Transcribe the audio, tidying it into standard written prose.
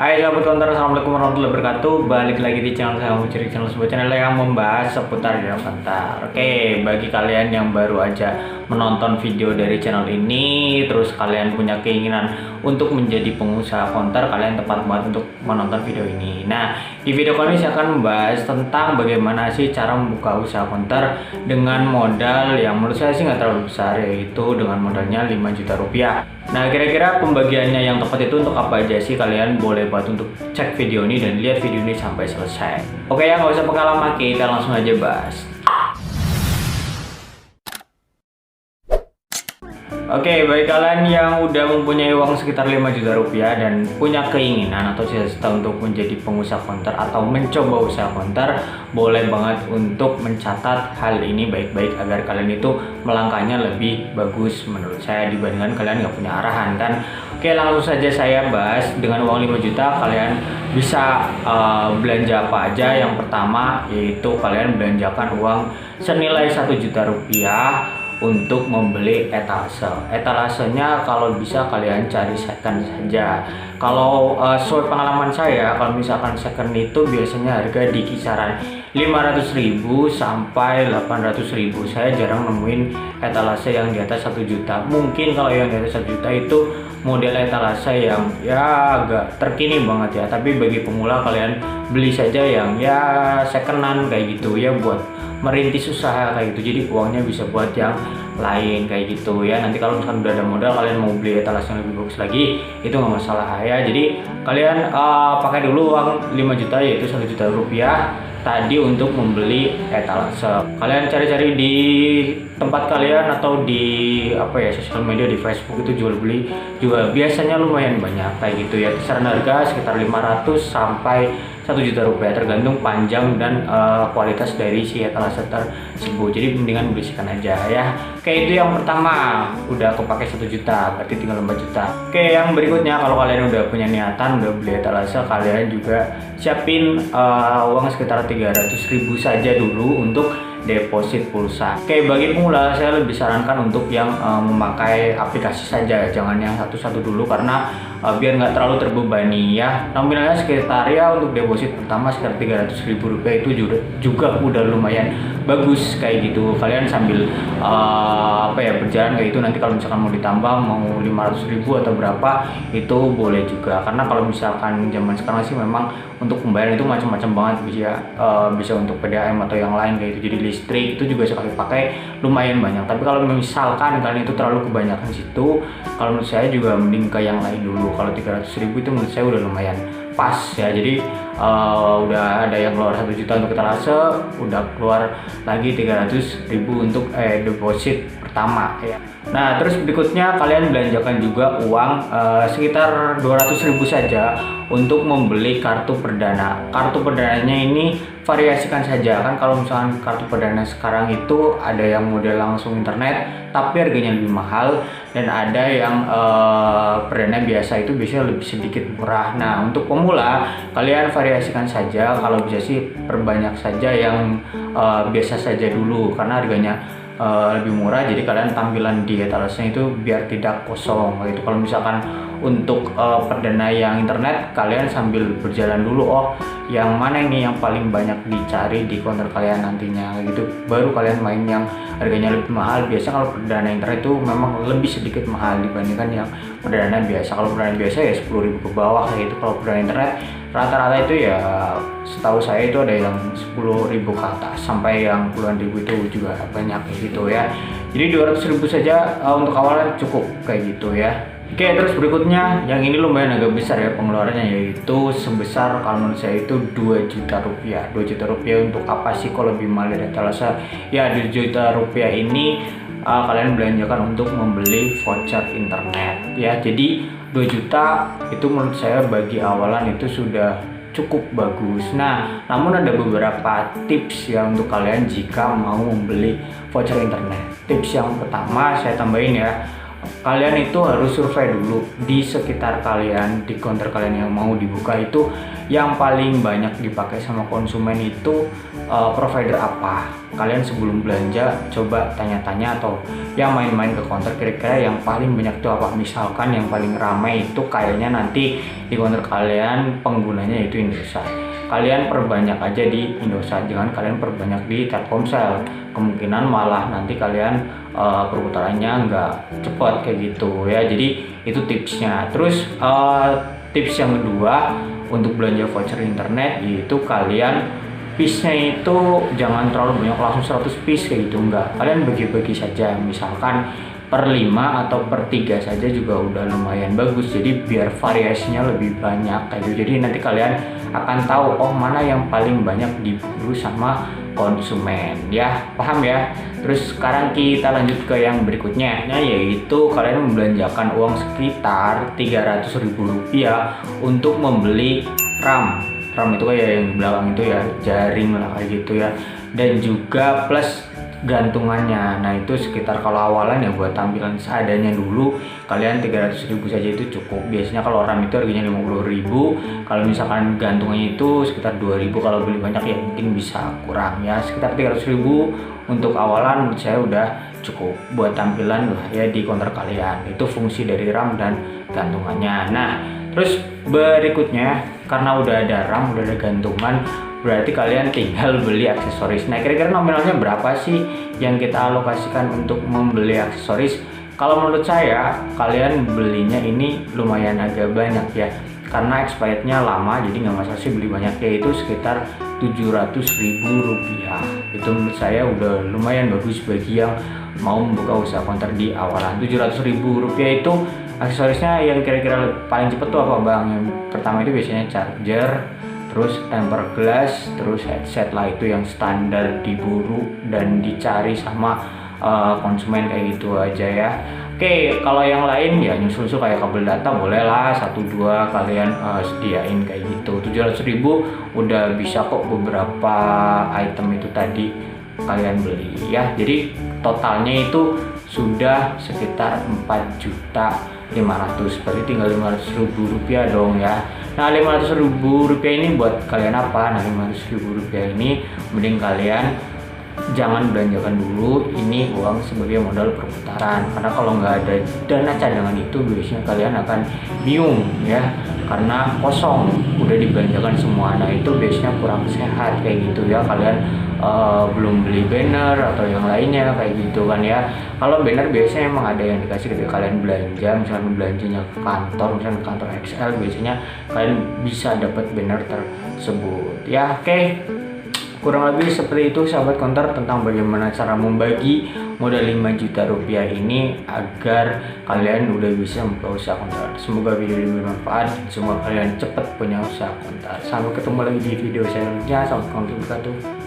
Hai sahabat konter, assalamualaikum warahmatullahi wabarakatuh. Balik lagi di channel saya, Muciri, sebuah channel yang membahas seputar dunia konter. Oke, bagi kalian yang baru aja menonton video dari channel ini, terus kalian punya keinginan untuk menjadi pengusaha konter, kalian tepat banget untuk menonton video ini. Nah, di video kali ini saya akan membahas tentang bagaimana sih cara membuka usaha konter dengan modal yang menurut saya sih nggak terlalu besar, yaitu dengan modalnya 5 juta rupiah. Nah, kira-kira pembagiannya yang tepat itu untuk apa aja sih? Kalian boleh buat untuk cek video ini dan lihat video ini sampai selesai. Oke ya, nggak usah pengalaman, kita langsung aja bahas. Oke, bagi kalian yang udah mempunyai uang sekitar 5 juta rupiah dan punya keinginan atau cita-cita untuk menjadi pengusaha konter atau mencoba usaha konter, boleh banget untuk mencatat hal ini baik-baik agar kalian itu melangkahnya lebih bagus menurut saya dibandingkan kalian nggak punya arahan kan. Oke, langsung saja saya bahas. Dengan uang 5 juta kalian bisa belanja apa aja. Yang pertama yaitu kalian belanjakan uang senilai 1 juta rupiah untuk membeli etalase. Etalasenya kalau bisa kalian cari second saja. Kalau sesuai pengalaman saya, kalau misalkan second itu biasanya harga di kisaran 500.000 sampai 800.000. Saya jarang nemuin etalase yang di atas 1 juta. Mungkin kalau yang di atas 1 juta itu model etalase yang ya agak terkini banget ya. Tapi bagi pemula kalian beli saja yang ya secondan kayak gitu ya, buat merintis usaha kayak gitu. Jadi uangnya bisa buat yang lain kayak gitu ya. Nanti kalau misalkan udah ada modal, kalian mau beli etalase yang lebih bagus lagi, itu nggak masalah ya. Jadi kalian pakai dulu uang 5 juta yaitu 1 juta rupiah tadi untuk membeli etalase. Kalian cari-cari di tempat kalian atau di sosial media, di Facebook itu jual beli juga biasanya lumayan banyak kayak gitu ya. Kisaran harga sekitar 500 sampai 1 juta rupiah tergantung panjang dan kualitas dari si etalase tersebut. Jadi mendingan belikan aja ya. Oke, itu yang pertama, udah kepake 1 juta, berarti tinggal 4 juta. Oke, yang berikutnya kalau kalian udah punya niatan udah beli etalase, kalian juga siapin uang sekitar 300.000 saja dulu untuk deposit pulsa. Oke, bagi pemula saya lebih sarankan untuk yang memakai aplikasi saja, jangan yang satu-satu dulu karena biar nggak terlalu terbebani ya. Nominalnya sekitar ya untuk deposit pertama sekitar 300.000 rupiah, itu juga udah lumayan bagus kayak gitu. Kalian sambil berjalan kayak gitu, nanti kalau misalkan mau ditambah mau 500.000 atau berapa itu boleh juga, karena kalau misalkan zaman sekarang sih memang untuk pembayaran itu macam-macam banget, bisa untuk PDAM atau yang lain kayak gitu. Jadi listrik itu juga sekali pakai lumayan banyak. Tapi kalau misalkan kalian itu terlalu kebanyakan situ, kalau menurut saya juga mending ke yang lain dulu. Kalau 300.000 itu menurut saya udah lumayan pas ya. Jadi udah ada yang keluar 1 juta untuk etalase, udah keluar lagi 300.000 untuk deposit pertama ya. Nah, terus berikutnya kalian belanjakan juga uang sekitar 200.000 saja untuk membeli kartu perdana. Kartu perdananya ini variasikan saja kan. Kalau misalkan kartu perdana sekarang itu ada yang model langsung internet tapi harganya lebih mahal, dan ada yang perdana biasa itu biasanya lebih sedikit murah. Nah, untuk pemula kalian variasikan saja, kalau bisa sih perbanyak saja yang biasa saja dulu karena harganya lebih murah. Jadi kalian tampilan di etalasenya itu biar tidak kosong gitu. Kalau misalkan untuk perdana yang internet, kalian sambil berjalan dulu, yang mana ini yang paling banyak dicari di konter kalian nantinya gitu, baru kalian main yang harganya lebih mahal. Biasanya kalau perdana internet itu memang lebih sedikit mahal dibandingkan yang perdana biasa. Kalau perdana biasa ya 10.000 ke bawah gitu. Kalau perdana internet rata-rata itu ya setahu saya itu ada yang 10.000 ke atas sampai yang puluhan ribu, itu juga banyak gitu ya. Jadi 200.000 saja untuk awalan cukup kayak gitu ya. Oke, terus berikutnya yang ini lumayan agak besar ya pengeluarannya, yaitu sebesar kalau menurut saya itu 2 juta rupiah. 2 juta rupiah untuk apa sih kalau lebih mahal dari etalase? Ya, 2 juta rupiah ini kalian belanjakan untuk membeli voucher internet ya. Jadi 2 juta itu menurut saya bagi awalan itu sudah cukup bagus. Nah, namun ada beberapa tips ya untuk kalian jika mau membeli voucher internet. Tips yang pertama saya tambahin ya, kalian itu harus survei dulu di sekitar kalian, di counter kalian yang mau dibuka itu yang paling banyak dipakai sama konsumen itu provider apa. Kalian sebelum belanja coba tanya-tanya atau yang main-main ke counter, kira-kira yang paling banyak itu apa. Misalkan yang paling ramai itu kayaknya nanti di counter kalian penggunanya itu Indosat, kalian perbanyak aja di Indosat, jangan kalian perbanyak di Telkomsel. Kemungkinan malah nanti kalian perputarannya nggak cepet kayak gitu ya. Jadi itu tipsnya. Terus tips yang kedua untuk belanja voucher internet, yaitu kalian piece-nya itu jangan terlalu banyak, langsung 100 piece kayak gitu, enggak. Kalian bagi-bagi saja, misalkan per 5 atau per 3 saja juga udah lumayan bagus. Jadi biar variasinya lebih banyak kayak gitu. Jadi nanti kalian akan tahu oh mana yang paling banyak diburu sama konsumen ya, paham ya. Terus sekarang kita lanjut ke yang berikutnya, yaitu kalian membelanjakan uang sekitar Rp300.000 untuk membeli RAM itu kayak yang di belakang itu ya, jaring lah kayak gitu ya, dan juga plus gantungannya. Nah itu sekitar, kalau awalan ya buat tampilan seadanya dulu, kalian 300.000 saja itu cukup. Biasanya kalau RAM itu harganya 50.000, kalau misalkan gantungannya itu sekitar 2.000. Kalau beli banyak ya mungkin bisa kurang ya, sekitar 300.000 untuk awalan menurut saya udah cukup buat tampilan lah ya di counter kalian. Itu fungsi dari RAM dan gantungannya. Nah terus berikutnya, karena udah ada RAM, udah ada gantungan, berarti kalian tinggal beli aksesoris. Nah kira-kira nominalnya berapa sih yang kita alokasikan untuk membeli aksesoris? Kalau menurut saya kalian belinya ini lumayan agak banyak ya, karena expirednya lama, jadi nggak masalah sih beli banyak, yaitu sekitar Rp700.000. Itu menurut saya udah lumayan bagus bagi yang mau membuka usaha counter di awalan. Rp700.000 itu aksesorisnya yang kira-kira paling cepet tuh apa bang? Yang pertama itu biasanya charger, terus tempered glass, terus headset lah, itu yang standar diburu dan dicari sama konsumen kayak gitu aja ya. Oke, kalau yang lain ya nyusul-nyusul kayak kabel data boleh lah 1-2 kalian sediain kayak gitu. Rp700.000 udah bisa kok beberapa item itu tadi kalian beli ya. Jadi totalnya itu sudah sekitar Rp4.500.000, berarti tinggal Rp500.000 dong ya. Nah Rp500.000 ini buat kalian apa? Nah Rp500.000 ini mending kalian jangan belanjakan dulu, ini uang sebagai modal perputaran. Karena kalau nggak ada dana cadangan itu biasanya kalian akan bingung ya, karena kosong udah dibelanjakan semua. Nah itu biasanya kurang sehat kayak gitu ya. Kalian belum beli banner atau yang lainnya kayak gitu kan ya. Kalau banner biasanya emang ada yang dikasih ketika kalian belanja, misalnya belanjanya ke kantor, misalnya kantor XL, biasanya kalian bisa dapat banner tersebut ya. Oke. Kurang lebih seperti itu sahabat counter tentang bagaimana cara membagi modal Rp5 juta ini agar kalian udah bisa membuka usaha counter. Semoga video ini bermanfaat, semoga kalian cepat punya usaha counter. Sampai ketemu lagi di video selanjutnya. Assalamualaikum warahmatullahi wabarakatuh.